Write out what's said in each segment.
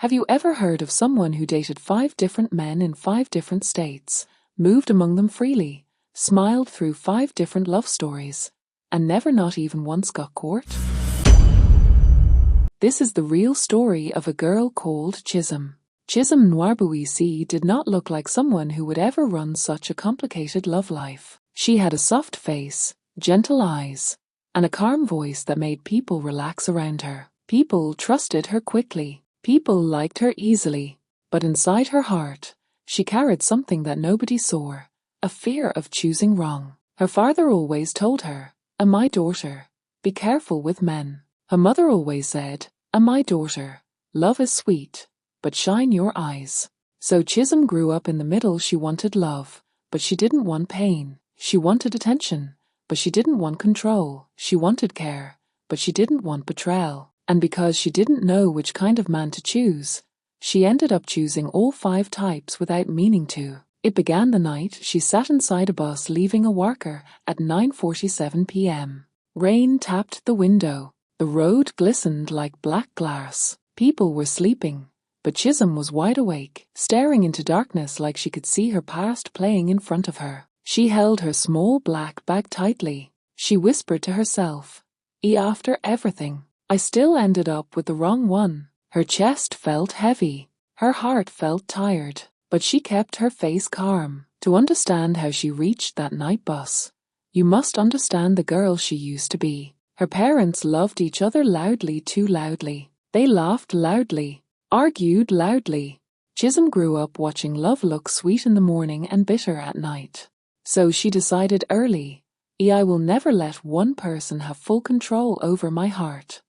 Have you ever heard of someone who dated 5 different men in 5 different states, moved among them freely, smiled through 5 different love stories, and never not even once got caught? This is the real story of a girl called Chisom. Chisom Nwabawisi did not look like someone who would ever run such a complicated love life. She had a soft face, gentle eyes, and a calm voice that made people relax around her. People trusted her quickly. People liked her easily. But inside her heart, she carried something that nobody saw, a fear of choosing wrong. Her father always told her, "My daughter, be careful with men." Her mother always said, "My daughter, love is sweet, but shine your eyes." So Chisom grew up in the middle. She wanted love, but she didn't want pain. She wanted attention, but she didn't want control. She wanted care, but she didn't want betrayal. And because she didn't know which kind of man to choose, she ended up choosing all 5 types without meaning to. It began the night she sat inside a bus leaving a worker at 9:47 p.m. Rain tapped the window. The road glistened like black glass. People were sleeping, but Chisom was wide awake, staring into darkness like she could see her past playing in front of her. She held her small black bag tightly. She whispered to herself, After everything, I still ended up with the wrong one." Her chest felt heavy. Her heart felt tired. But she kept her face calm. To understand how she reached that night bus, you must understand the girl she used to be. Her parents loved each other loudly, too loudly. They laughed loudly, argued loudly. Chisom grew up watching love look sweet in the morning and bitter at night. So she decided early, I will never let one person have full control over my heart.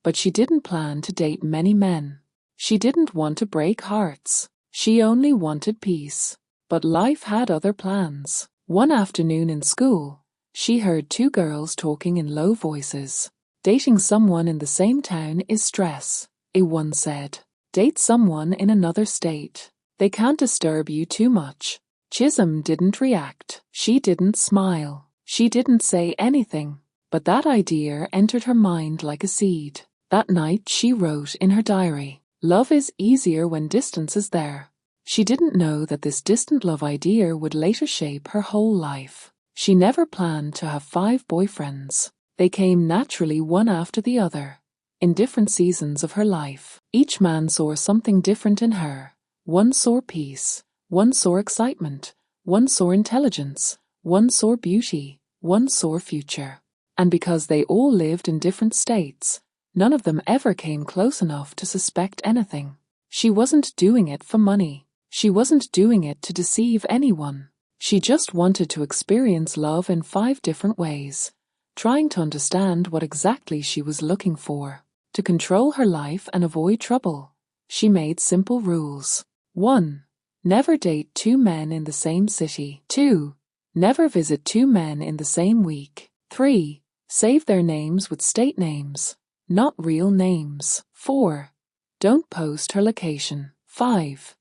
But she didn't plan to date many men. She didn't want to break hearts. She only wanted peace. But life had other plans. One afternoon in school, she heard 2 girls talking in low voices. "Dating someone in the same town is stress," one said. "Date someone in another state. They can't disturb you too much." Chisom didn't react. She didn't smile. She didn't say anything. But that idea entered her mind like a seed. That night she wrote in her diary, "Love is easier when distance is there." She didn't know that this distant love idea would later shape her whole life. She never planned to have 5 boyfriends. They came naturally one after the other, in different seasons of her life. Each man saw something different in her. One saw peace, one saw excitement, one saw intelligence, one saw beauty, one saw future. And because they all lived in different states, none of them ever came close enough to suspect anything. She wasn't doing it for money. She wasn't doing it to deceive anyone. She just wanted to experience love in 5 different ways, trying to understand what exactly she was looking for. To control her life and avoid trouble, she made simple rules. 1. Never date 2 men in the same city. 2. Never visit 2 men in the same week. 3. Save their names with state names, not real names. 4. Don't post her location. 5.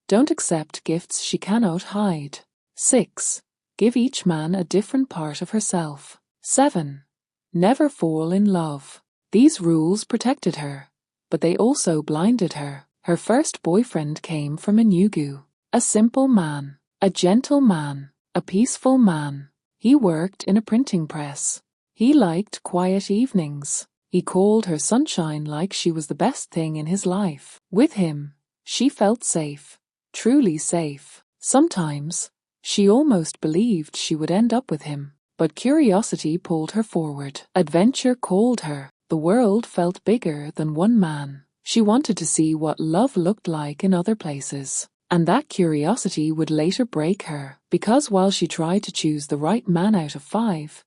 Don't accept gifts she cannot hide. 6. Give each man a different part of herself. 7. Never fall in love. These rules protected her, but they also blinded her. Her first boyfriend came from Enugu. A simple man, a gentle man, a peaceful man. He worked in a printing press. He liked quiet evenings. He called her sunshine like she was the best thing in his life. With him, she felt safe, truly safe. Sometimes, she almost believed she would end up with him. But curiosity pulled her forward. Adventure called her. The world felt bigger than one man. She wanted to see what love looked like in other places. And that curiosity would later break her, because while she tried to choose the right man out of 5,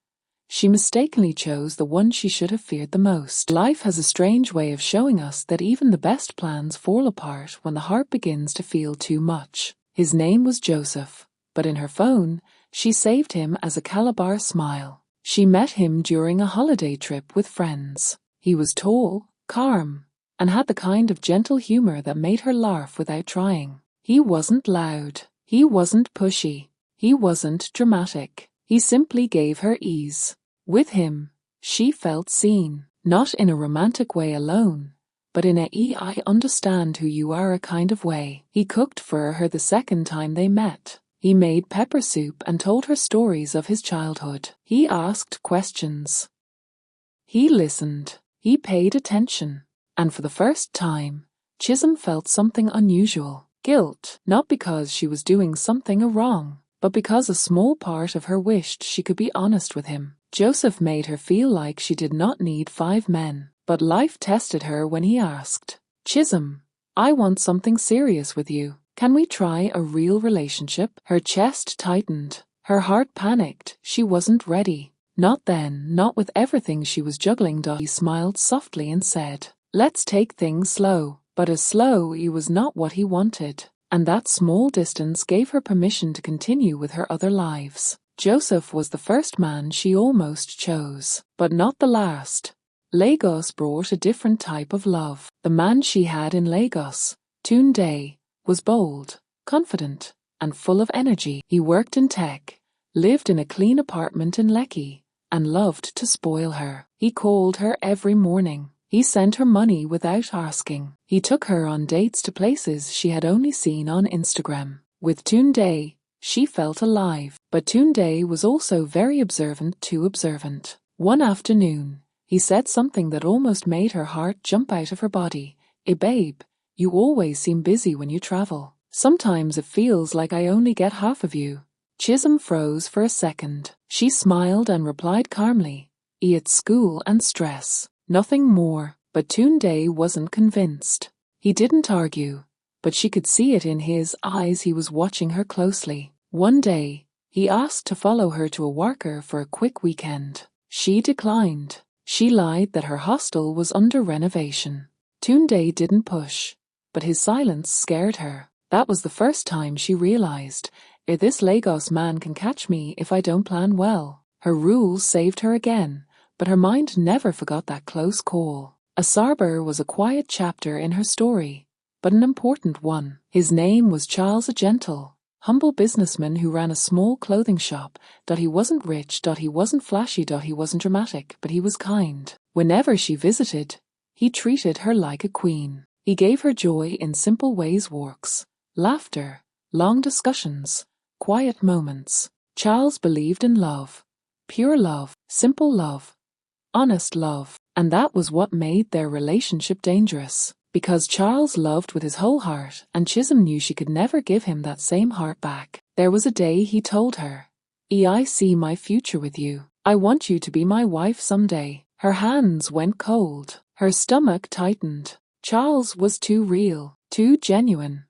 she mistakenly chose the one she should have feared the most. Life has a strange way of showing us that even the best plans fall apart when the heart begins to feel too much. His name was Joseph, but in her phone, she saved him as a Calabar smile. She met him during a holiday trip with friends. He was tall, calm, and had the kind of gentle humor that made her laugh without trying. He wasn't loud. He wasn't pushy. He wasn't dramatic. He simply gave her ease. With him, she felt seen, not in a romantic way alone, but in a "I understand who you are" a kind of way. He cooked for her the second time they met. He made pepper soup and told her stories of his childhood. He asked questions. He listened. He paid attention. And for the first time, Chisom felt something unusual. Guilt, not because she was doing something wrong, but because a small part of her wished she could be honest with him. Joseph made her feel like she did not need 5 men, but life tested her when he asked, "Chisom, I want something serious with you. Can we try a real relationship?" Her chest tightened. Her heart panicked. She wasn't ready. Not then, not with everything she was juggling. He smiled softly and said, "Let's take things slow." But as slow was not what he wanted, and that small distance gave her permission to continue with her other lives. Joseph was the first man she almost chose, but not the last. Lagos brought a different type of love. The man she had in Lagos, Tunde, was bold, confident, and full of energy. He worked in tech, lived in a clean apartment in Lekki, and loved to spoil her. He called her every morning. He sent her money without asking. He took her on dates to places she had only seen on Instagram. With Tunde, she felt alive. But Tunde was also very observant, too observant. One afternoon, he said something that almost made her heart jump out of her body. Babe, you always seem busy when you travel. Sometimes it feels like I only get half of you." Chisom froze for a second. She smiled and replied calmly, "It's school and stress. Nothing more." But Tunde wasn't convinced. He didn't argue, but she could see it in his eyes. He was watching her closely. One day, he asked to follow her to a worker for a quick weekend. She declined. She lied that her hostel was under renovation. Tunde didn't push, but his silence scared her. That was the first time she realized, this Lagos man can catch me if I don't plan well. Her rules saved her again, but her mind never forgot that close call. Asarber was a quiet chapter in her story, but an important one. His name was Charles, a gentle, humble businessman who ran a small clothing shop. He wasn't rich, he wasn't flashy, he wasn't dramatic, but he was kind. Whenever she visited, he treated her like a queen. He gave her joy in simple ways: walks, laughter, long discussions, quiet moments. Charles believed in love, pure love, simple love, honest love, and that was what made their relationship dangerous. Because Charles loved with his whole heart, and Chisom knew she could never give him that same heart back. There was a day he told her, "I see my future with you. I want you to be my wife someday." Her hands went cold. Her stomach tightened. Charles was too real, too genuine,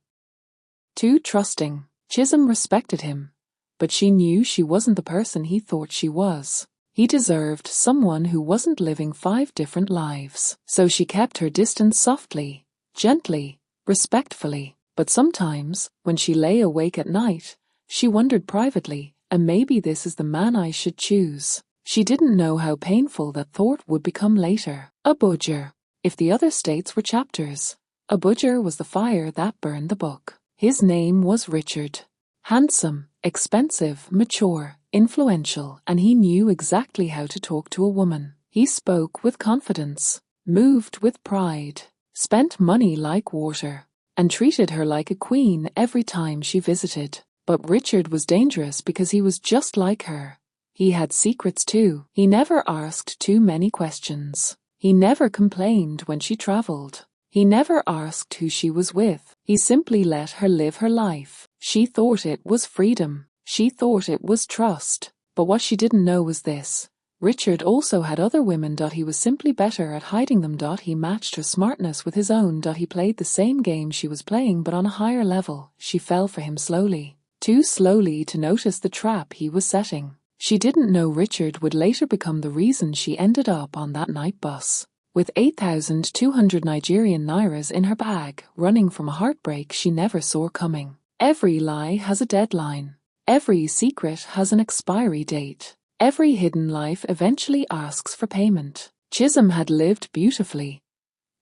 too trusting. Chisom respected him, but she knew she wasn't the person he thought she was. He deserved someone who wasn't living 5 different lives. So she kept her distance softly, gently, respectfully. But sometimes, when she lay awake at night, she wondered privately, maybe this is the man I should choose. She didn't know how painful that thought would become later. Abuja. If the other states were chapters, Abuja was the fire that burned the book. His name was Richard. Handsome, expensive, mature, influential, and he knew exactly how to talk to a woman. He spoke with confidence, moved with pride, spent money like water, and treated her like a queen every time she visited. But Richard was dangerous because he was just like her. He had secrets too. He never asked too many questions. He never complained when she traveled. He never asked who she was with. He simply let her live her life. She thought it was freedom. She thought it was trust. But what she didn't know was this: Richard also had other women. He was simply better at hiding them. He matched her smartness with his own. He played the same game she was playing, but on a higher level. She fell for him slowly. Too slowly to notice the trap he was setting. She didn't know Richard would later become the reason she ended up on that night bus, with 8,200 Nigerian nairas in her bag, running from a heartbreak she never saw coming. Every lie has a deadline. Every secret has an expiry date. Every hidden life eventually asks for payment. Chisom had lived beautifully,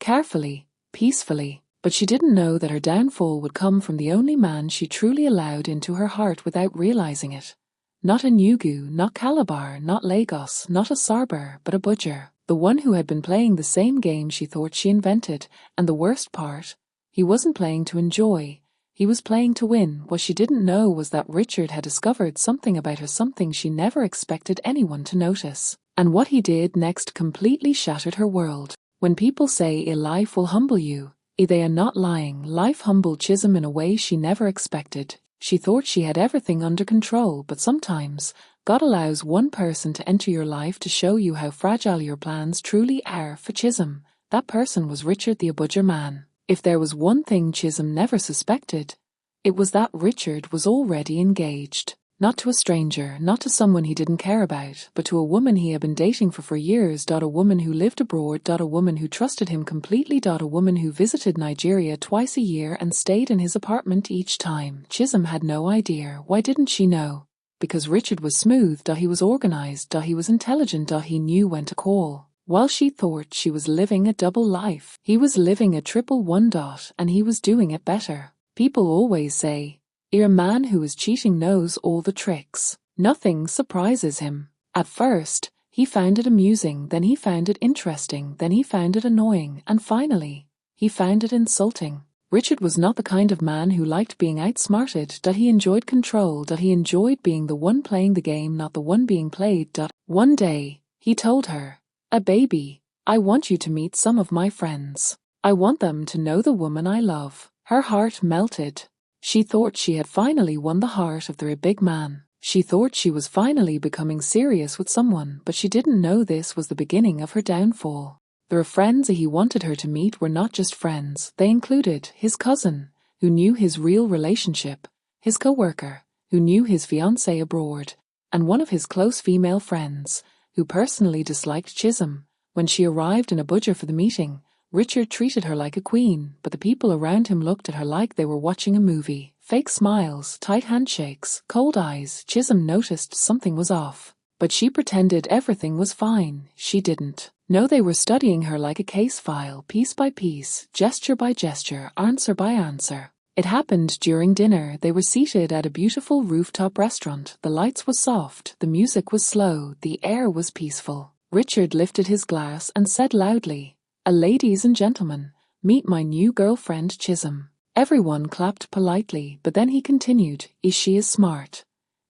carefully, peacefully, but she didn't know that her downfall would come from the only man she truly allowed into her heart without realizing it. Not Enugu, not Calabar, not Lagos, not Asarber, but Abuja. The one who had been playing the same game she thought she invented, and the worst part, he wasn't playing to enjoy, he was playing to win. What she didn't know was that Richard had discovered something about her, something she never expected anyone to notice. And what he did next completely shattered her world. When people say a life will humble you, they are not lying. Life humbled Chisom in a way she never expected. She thought she had everything under control, but sometimes God allows one person to enter your life to show you how fragile your plans truly are. For Chisom, that person was Richard the Abuja man. If there was one thing Chisom never suspected, it was that Richard was already engaged. Not to a stranger, not to someone he didn't care about, but to a woman he had been dating for years. A woman who lived abroad. A woman who trusted him completely. A woman who visited Nigeria twice a year and stayed in his apartment each time. Chisom had no idea. Why didn't she know? Because Richard was smooth. He was organized. He was intelligent. He knew when to call. While she thought she was living a double life, he was living a triple one. And he was doing it better. People always say, a man who is cheating knows all the tricks. Nothing surprises him. At first, he found it amusing, then he found it interesting, then he found it annoying, and finally, he found it insulting. Richard was not the kind of man who liked being outsmarted. He enjoyed control. He enjoyed being the one playing the game, not the one being played. One day, he told her, baby, I want you to meet some of my friends. I want them to know the woman I love." Her heart melted. She thought she had finally won the heart of the big man. She thought she was finally becoming serious with someone, but she didn't know this was the beginning of her downfall. The friends he wanted her to meet were not just friends. They included his cousin, who knew his real relationship, his co-worker, who knew his fiancée abroad, and one of his close female friends, who personally disliked Chisom. When she arrived in Abuja for the meeting, Richard treated her like a queen, but the people around him looked at her like they were watching a movie. Fake smiles, tight handshakes, cold eyes. Chisom noticed something was off, but she pretended everything was fine. She didn't. No, they were studying her like a case file, piece by piece, gesture by gesture, answer by answer. It happened during dinner. They were seated at a beautiful rooftop restaurant. The lights were soft, the music was slow, the air was peaceful. Richard lifted his glass and said loudly, "Ladies and gentlemen, meet my new girlfriend Chisom." Everyone clapped politely, but then he continued, She is smart.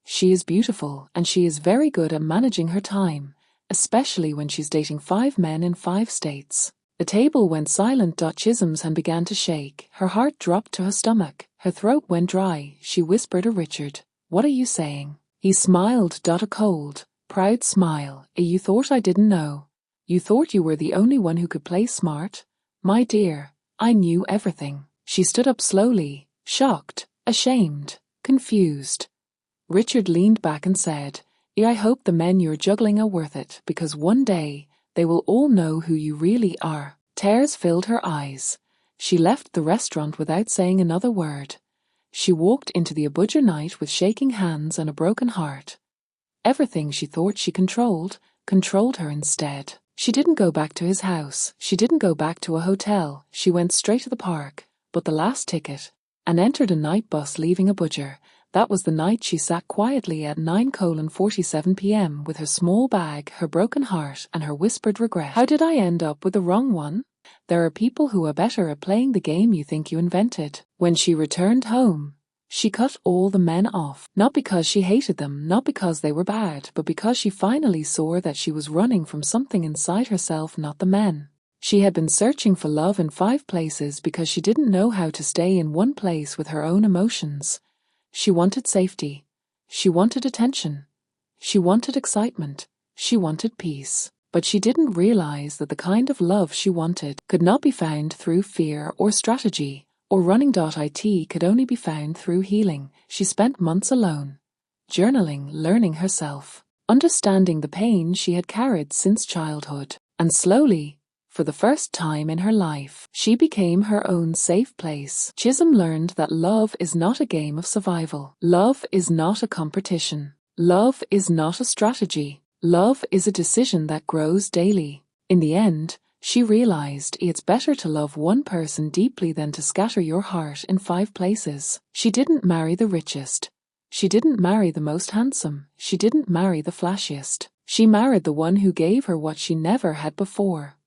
She is beautiful, and she is very good at managing her time, especially when she's dating 5 men in 5 states. The table went silent. Chisom's hand began to shake. Her heart dropped to her stomach. Her throat went dry. She whispered to Richard, "What are you saying?" He smiled. A cold, proud smile. "You thought I didn't know. You thought you were the only one who could play smart? My dear, I knew everything." She stood up slowly, shocked, ashamed, confused. Richard leaned back and said, "I hope the men you're juggling are worth it, because one day they will all know who you really are." Tears filled her eyes. She left the restaurant without saying another word. She walked into the Abuja night with shaking hands and a broken heart. Everything she thought she controlled her instead. She didn't go back to his house. She didn't go back to a hotel. She went straight to the park, bought the last ticket, and entered a night bus leaving Abuja. That was the night she sat quietly at 9:47 p.m. with her small bag, her broken heart, and her whispered regret. How did I end up with the wrong one? There are people who are better at playing the game you think you invented. When she returned home, she cut all the men off. Not because she hated them, not because they were bad, but because she finally saw that she was running from something inside herself, not the men. She had been searching for love in 5 places because she didn't know how to stay in one place with her own emotions. She wanted safety. She wanted attention. She wanted excitement. She wanted peace. But she didn't realize that the kind of love she wanted could not be found through fear or strategy, or running. It could only be found through healing. She spent months alone, journaling, learning herself, understanding the pain she had carried since childhood. And slowly, for the first time in her life, she became her own safe place. Chisom learned that love is not a game of survival. Love is not a competition. Love is not a strategy. Love is a decision that grows daily. In the end, she realized it's better to love one person deeply than to scatter your heart in 5 places. She didn't marry the richest. She didn't marry the most handsome. She didn't marry the flashiest. She married the one who gave her what she never had before.